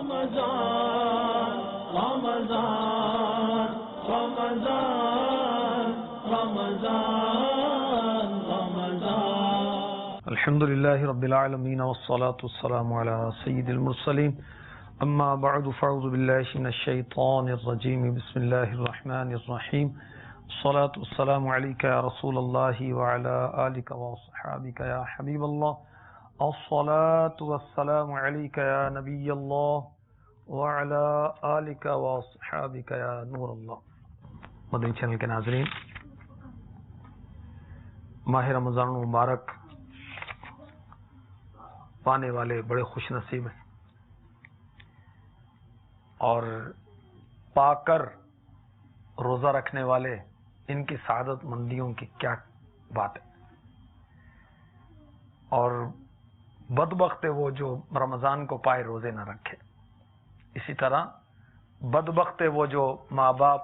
رمضان رمضان رمضان رمضان رمضان الحمد لله رب العالمين والصلاة والسلام على سيد المرسلين اما بعد فاعوذ بالله من الشيطان الرجيم بسم الله الرحمن الرحيم الصلاة والسلام عليك يا رسول الله وعلى آلك وصحابك يا حبيب الله الصلاة والسلام عليك يا نبي الله وعلى آلك وصحابك يا نور الله. مدنی چینل کے ناظرین، ماہ رمضان مبارک پانے والے بڑے خوش نصیب ہیں، اور پا کر روزہ رکھنے والے ان کی سعادت مندیوں کی کیا بات ہے. اور بدبخت ہے وہ جو رمضان کو پائے روزے نہ رکھے. اسی طرح بدبخت ہے وہ جو ماں باپ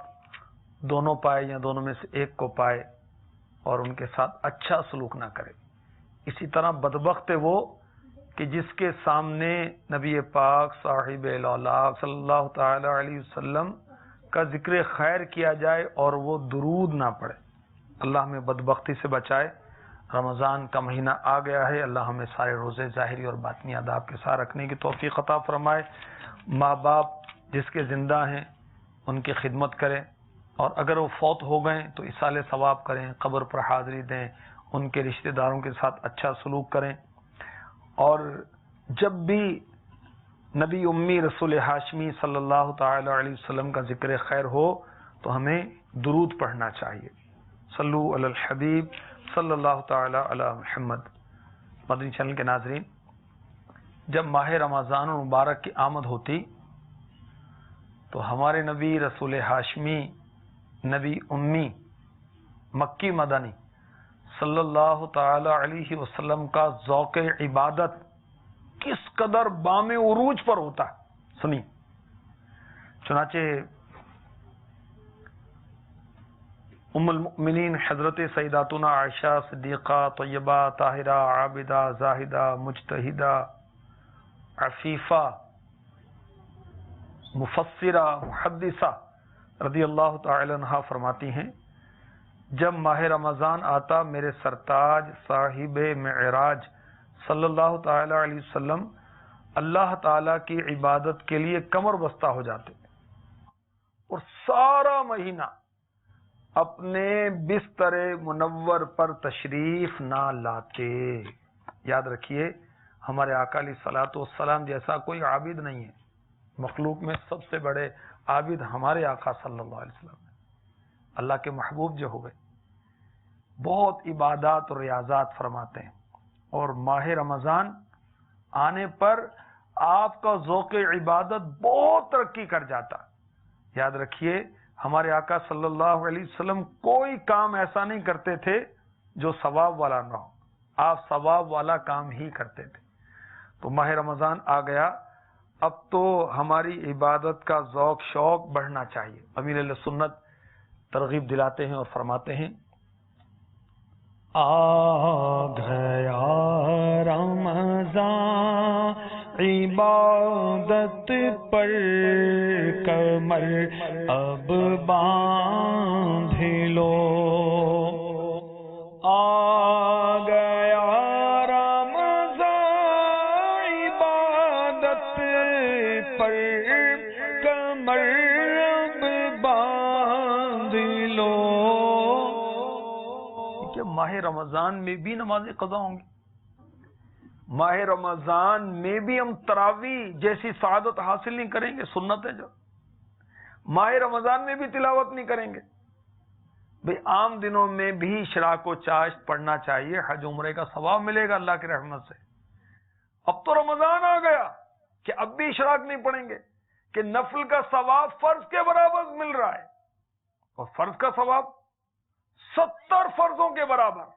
دونوں پائے یا دونوں میں سے ایک کو پائے اور ان کے ساتھ اچھا سلوک نہ کرے. اسی طرح بدبخت ہے وہ کہ جس کے سامنے نبی پاک صاحب الاولیاء صلی اللہ تعالی علیہ وسلم کا ذکر خیر کیا جائے اور وہ درود نہ پڑھے. اللہ ہمیں بدبختی سے بچائے. رمضان کا مہینہ آ گیا ہے، اللہ ہمیں سارے روزے ظاہری اور باطنی آداب کے ساتھ رکھنے کی توفیق عطا فرمائے. ماں باپ جس کے زندہ ہیں ان کی خدمت کریں، اور اگر وہ فوت ہو گئے تو ایصال ثواب کریں، قبر پر حاضری دیں، ان کے رشتہ داروں کے ساتھ اچھا سلوک کریں. اور جب بھی نبی امی رسول ہاشمی صلی اللہ تعالی علیہ وسلم کا ذکر خیر ہو تو ہمیں درود پڑھنا چاہیے. صلو علی الحبیب صلی اللہ تعالی علی محمد. مدنی چینل کے ناظرین، جب ماہ رمضان المبارک کی آمد ہوتی تو ہمارے نبی رسول ہاشمی نبی امی مکی مدنی صلی اللہ تعالی علیہ وسلم کا ذوق عبادت کس قدر بام عروج پر ہوتا. سنی چنانچہ ام المؤمنین حضرت سیداتنا عائشہ صدیقہ طیبہ طاہرہ عابدہ زاہدہ مجتہدہ عفیفہ مفسرہ محدثہ رضی اللہ تعالی عنہا فرماتی ہیں، جب ماہ رمضان آتا میرے سرتاج صاحب معراج صلی اللہ تعالی علیہ وسلم اللہ تعالی کی عبادت کے لیے کمر بستہ ہو جاتے اور سارا مہینہ اپنے بستر منور پر تشریف نہ لاتے. یاد رکھیے، ہمارے آقا علیہ الصلوۃ والسلام جیسا کوئی عابد نہیں ہے. مخلوق میں سب سے بڑے عابد ہمارے آقا صلی اللہ علیہ وسلم ہیں. اللہ کے محبوب جو ہوئے بہت عبادات اور ریاضات فرماتے ہیں، اور ماہ رمضان آنے پر آپ کا ذوق عبادت بہت ترقی کر جاتا. یاد رکھیے، ہمارے آقا صلی اللہ علیہ وسلم کوئی کام ایسا نہیں کرتے تھے جو ثواب والا نہ ہو. آپ ثواب والا کام ہی کرتے تھے. تو ماہ رمضان آ گیا، اب تو ہماری عبادت کا ذوق شوق بڑھنا چاہیے. امیر اہل سنت ترغیب دلاتے ہیں اور فرماتے ہیں، آ گیا رمضان عبادت پر کمر اب باندھ لو. آ گیا رمضان عبادت پر کمر اب باندھ لو. کہ ماہ رمضان میں بھی نمازیں قضا ہوں گی، ماہ رمضان میں بھی ہم تراویح جیسی سعادت حاصل نہیں کریں گے. سنت ہے جو ماہ رمضان میں بھی تلاوت نہیں کریں گے. بھئی عام دنوں میں بھی اشراق و چاشت پڑھنا چاہیے، حج عمرے کا ثواب ملے گا اللہ کی رحمت سے. اب تو رمضان آ گیا کہ اب بھی اشراق نہیں پڑھیں گے کہ نفل کا ثواب فرض کے برابر مل رہا ہے، اور فرض کا ثواب 70 فرضوں کے برابر.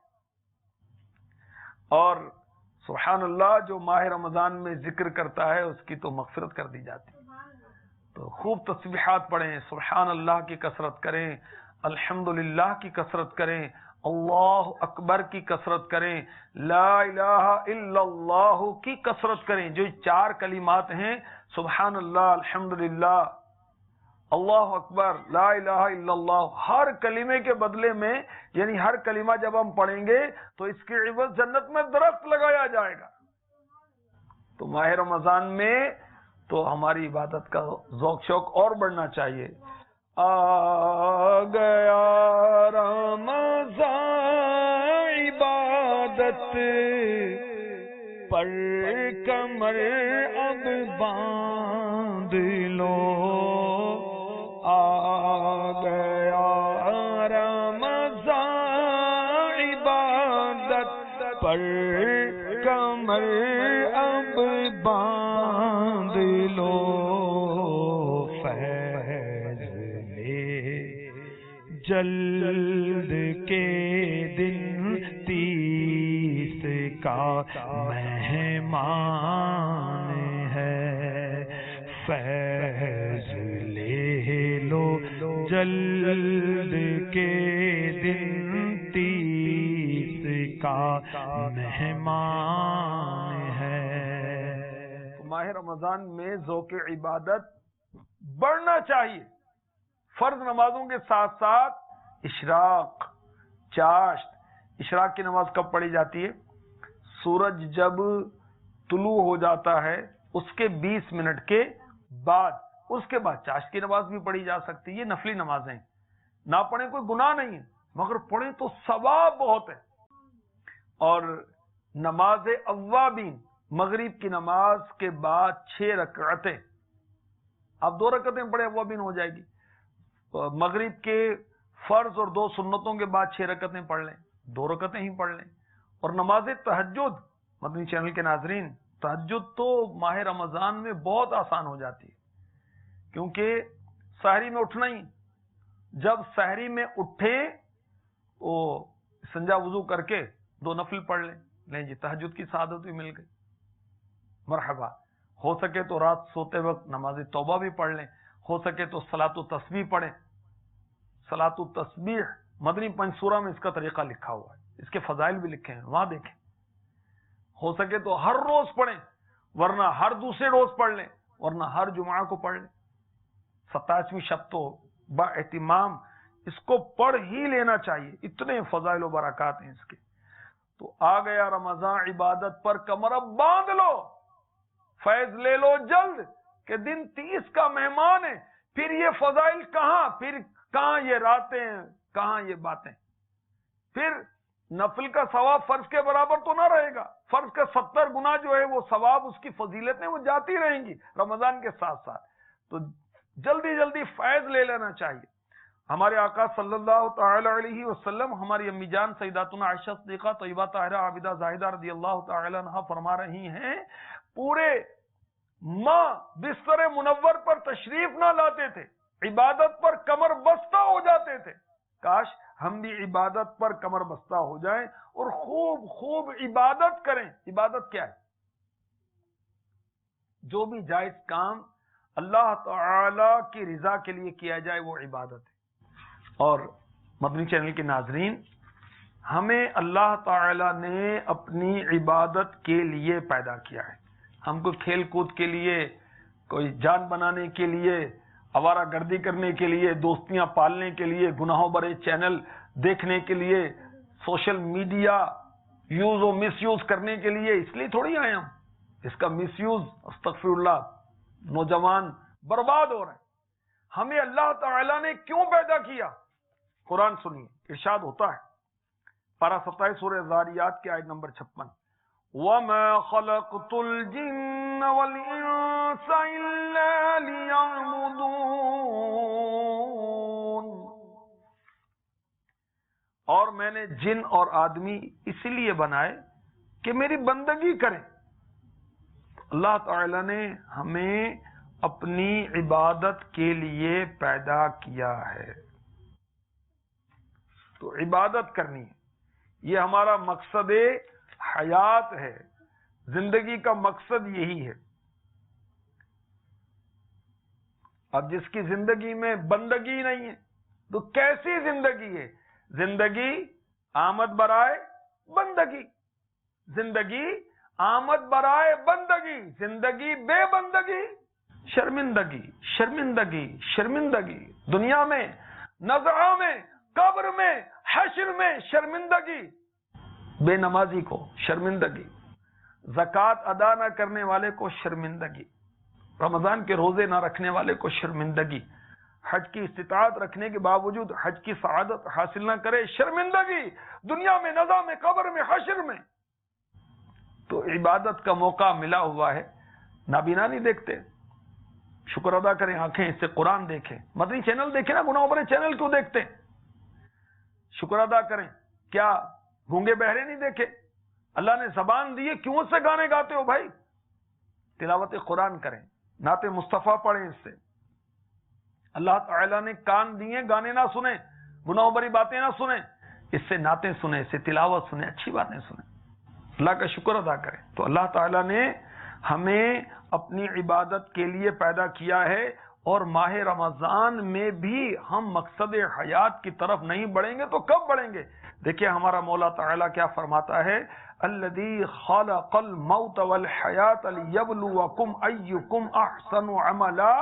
اور سبحان اللہ، جو ماہ رمضان میں ذکر کرتا ہے اس کی تو مغفرت کر دی جاتی. تو خوب تسبیحات پڑھیں، سبحان اللہ کی کثرت کریں، الحمدللہ کی کثرت کریں، اللہ اکبر کی کثرت کریں، لا الہ الا اللہ کی کثرت کریں. جو چار کلمات ہیں سبحان اللہ، الحمدللہ، اللہ اکبر، لا الہ الا اللہ، ہر کلمے کے بدلے میں، یعنی ہر کلمہ جب ہم پڑھیں گے تو اس کے عوض جنت میں درخت لگایا جائے گا۔ تو ماہ رمضان میں تو ہماری عبادت کا ذوق شوق اور بڑھنا چاہیے۔ آ گیا رمضان، عبادت پر کمر اب باندھ لو، آ گیا رمضان، عبادت پر کمر اب باندھ لو، فیض لے جلد کے دن 30 کا مہمان ہے، فیض لے لو جلد کے دن 30 کا مہمان ہے۔ ماہ رمضان میں ذوق عبادت بڑھنا چاہیے۔ فرض نمازوں کے ساتھ ساتھ اشراق، چاشت، اشراق کی نماز کب پڑھی جاتی ہے؟ سورج جب طلوع ہو جاتا ہے اس کے 20 منٹ کے بعد، اس کے بعد چاشت کی نماز بھی پڑھی جا سکتی ہے۔ یہ نفلی نمازیں ہیں، نہ پڑھیں کوئی گناہ نہیں ہے، مگر پڑھیں تو ثواب بہت ہے۔ اور نماز اوابین، مغرب کی نماز کے بعد 6 رکعتیں، اب 2 رکعتیں پڑھیں اوابین ہو جائے گی۔ مغرب کے فرض اور 2 سنتوں کے بعد 6 رکعتیں پڑھ لیں، 2 رکعتیں ہی پڑھ لیں۔ اور نماز تہجد، مدنی چینل کے ناظرین، تہجد تو ماہ رمضان میں بہت آسان ہو جاتی ہے، کیونکہ سحری میں اٹھنا ہی، جب سحری میں اٹھیں تو سنجا وضو کر کے 2 نفل پڑھ لیں، لیں جی تہجد کی سعادت بھی مل گئی، مرحبا۔ ہو سکے تو رات سوتے وقت نماز توبہ بھی پڑھ لیں، ہو سکے تو صلاۃ التسبیح پڑھیں۔ صلاۃ التسبیح مدنی پنجسورہ میں اس کا طریقہ لکھا ہوا ہے، اس کے فضائل بھی لکھے ہیں، وہاں دیکھیں۔ ہو سکے تو ہر روز پڑھیں، ورنہ ہر دوسرے روز پڑھ لیں، ورنہ ہر جمعہ کو پڑھ لیں۔ 27ویں شب تو با اہتمام اس کو پڑھ ہی لینا چاہیے، اتنے فضائل و برکات ہیں اس کے۔ تو آ گیا رمضان، عبادت پر کمر اب باندھ لو، فیض لے لو جلد کہ دن 30 کا مہمان ہے۔ پھر یہ فضائل کہاں، پھر کہاں یہ راتیں، کہاں یہ باتیں؟ پھر نفل کا ثواب فرض کے برابر تو نہ رہے گا، فرض کا 70 گنا جو ہے وہ ثواب، اس کی فضیلتیں وہ جاتی رہیں گی رمضان کے ساتھ ساتھ۔ تو جلدی جلدی فیض لے لینا چاہیے۔ ہمارے آقا صلی اللہ تعالی علیہ وسلم، ہماری امی جان سیداتنا عائشہ صدیقہ طیبہ طاہرہ عابدہ زاہدہ رضی اللہ تعالی عنہا فرما رہی ہیں، پورے ماں بستر منور پر تشریف نہ لاتے تھے، عبادت پر کمر بستہ ہو جاتے تھے۔ کاش ہم بھی عبادت پر کمر بستہ ہو جائیں اور خوب خوب عبادت کریں۔ عبادت کیا ہے؟ جو بھی جائز کام اللہ تعالی کی رضا کے لیے کیا جائے وہ عبادت ہے۔ اور مدنی چینل کے ناظرین، ہمیں اللہ تعالی نے اپنی عبادت کے لیے پیدا کیا ہے۔ ہم کو کھیل کود کے لیے، کوئی جان بنانے کے لیے، آوارہ گردی کرنے کے لیے، دوستیاں پالنے کے لیے، گناہوں برے چینل دیکھنے کے لیے، سوشل میڈیا یوز و مس یوز کرنے کے لیے اس لیے تھوڑی آئے ہم۔ اس کا مس یوز، استغفر اللہ، نوجوان برباد ہو رہے ہیں۔ ہمیں اللہ تعالی نے کیوں پیدا کیا؟ قرآن سنیے، ارشاد ہوتا ہے پارہ 27 سورہ ذاریات کی آیت نمبر 56، وَمَا خَلَقْتُ الْجِنَّ وَالْإِنسَ إِلَّا لِيَعْبُدُونَ، اور میں نے جن اور آدمی اسی لیے بنائے کہ میری بندگی کریں۔ اللہ تعالی نے ہمیں اپنی عبادت کے لیے پیدا کیا ہے، تو عبادت کرنی ہے، یہ ہمارا مقصد حیات ہے، زندگی کا مقصد یہی ہے۔ اب جس کی زندگی میں بندگی نہیں ہے تو کیسی زندگی ہے؟ زندگی آمد برائے بندگی، زندگی آمد برائے بندگی، زندگی بے بندگی شرمندگی شرمندگی شرمندگی، دنیا میں، نزعہ میں، قبر میں، حشر میں شرمندگی، بے نمازی کو شرمندگی، زکوٰۃ ادا نہ کرنے والے کو شرمندگی، رمضان کے روزے نہ رکھنے والے کو شرمندگی، حج کی استطاعت رکھنے کے باوجود حج کی سعادت حاصل نہ کرے شرمندگی، دنیا میں، نزا میں، قبر میں، حشر میں۔ تو عبادت کا موقع ملا ہوا ہے، نابینا نہیں دیکھتے، شکر ادا کریں، آنکھیں اس سے قرآن دیکھیں، مدنی چینل دیکھیں نا، گناہوں بھرے چینل کیوں دیکھتے ہیں؟ شکر ادا کریں، کیا گونگے بہرے نہیں دیکھے؟ اللہ نے زبان دی ہے، کیوں اس سے گانے گاتے ہو بھائی؟ تلاوت قرآن کریں، نعت مصطفیٰ پڑھیں، اس سے اللہ تعالیٰ نے کان دیے، گانے نہ سنیں، گناہوں بھری باتیں نہ سنیں، اس سے نعتیں سنیں، اس سے تلاوت سنیں، اچھی باتیں سنیں، اللہ کا شکر ادا کریں۔ تو اللہ تعالیٰ نے ہمیں اپنی عبادت کے لیے پیدا کیا ہے، اور ماہ رمضان میں بھی ہم مقصد حیات کی طرف نہیں بڑھیں گے تو کب بڑھیں گے؟ دیکھیں ہمارا مولا تعالیٰ کیا فرماتا ہے، الذی خلق الموت والحیات لیبلوکم ایکم احسن عملا،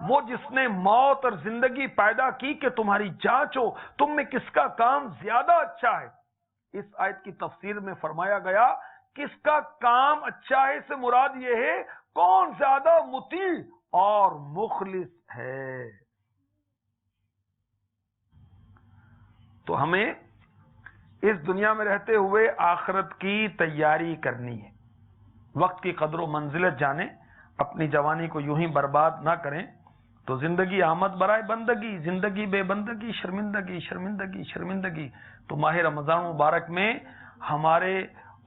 وہ جس نے موت اور زندگی پیدا کی کہ تمہاری جانچ ہو تم میں کس کا کام زیادہ اچھا ہے۔ اس آیت کی تفسیر میں فرمایا گیا کس کا کام اچھا ہے، اس سے مراد یہ ہے کون زیادہ مطیع اور مخلص ہے۔ تو ہمیں اس دنیا میں رہتے ہوئے آخرت کی تیاری کرنی ہے، وقت کی قدر و منزلت جانیں، اپنی جوانی کو یوں ہی برباد نہ کریں، تو زندگی آمد برائے بندگی، زندگی بے بندگی، شرمندگی شرمندگی شرمندگی۔ تو ماہ رمضان مبارک میں ہمارے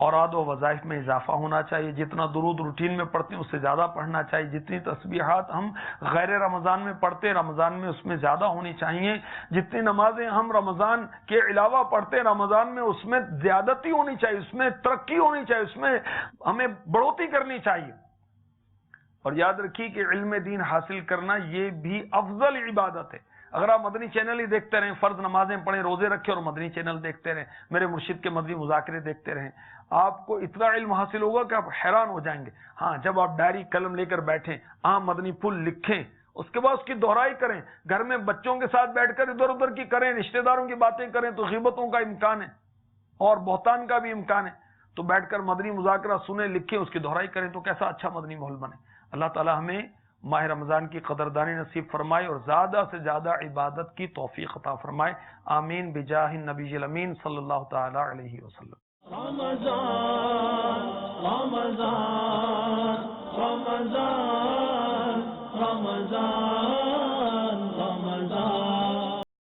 اوراد و وظائف میں اضافہ ہونا چاہیے، جتنا درود روٹین میں پڑھتے ہیں اس سے زیادہ پڑھنا چاہیے، جتنی تسبیحات ہم غیر رمضان میں پڑھتے ہیں رمضان میں اس میں زیادہ ہونی چاہیے، جتنی نمازیں ہم رمضان کے علاوہ پڑھتے ہیں رمضان میں اس میں زیادتی ہونی چاہیے، اس میں ترقی ہونی چاہیے، اس میں ہمیں بڑھوتری کرنی چاہیے۔ اور یاد رکھیے کہ علم دین حاصل کرنا یہ بھی افضل عبادت ہے۔ اگر آپ مدنی چینل ہی دیکھتے رہیں، فرض نمازیں پڑھیں، روزے رکھیں اور مدنی چینل دیکھتے رہیں، میرے مرشد کے مدنی مذاکرے دیکھتے رہیں، آپ کو اتنا علم حاصل ہوگا کہ آپ حیران ہو جائیں گے۔ ہاں، جب آپ ڈائری قلم لے کر بیٹھیں، عام مدنی پھول لکھیں، اس کے بعد اس کی دہرائی کریں، گھر میں بچوں کے ساتھ بیٹھ کر ادھر ادھر کی کریں، رشتہ داروں کی باتیں کریں تو غیبتوں کا امکان ہے اور بہتان کا بھی امکان ہے، تو بیٹھ کر مدنی مذاکرہ سنیں، لکھیں، اس کی دہرائی کریں تو کیسا اچھا مدنی ماحول بنے۔ اللہ تعالی ہمیں ماہ رمضان کی قدردانی نصیب فرمائے اور زیادہ سے زیادہ عبادت کی توفیق عطا فرمائے، آمین بجاہ النبی الامین صلی اللہ تعالی علیہ وسلم۔ رمضان رمضان رمضان رمضان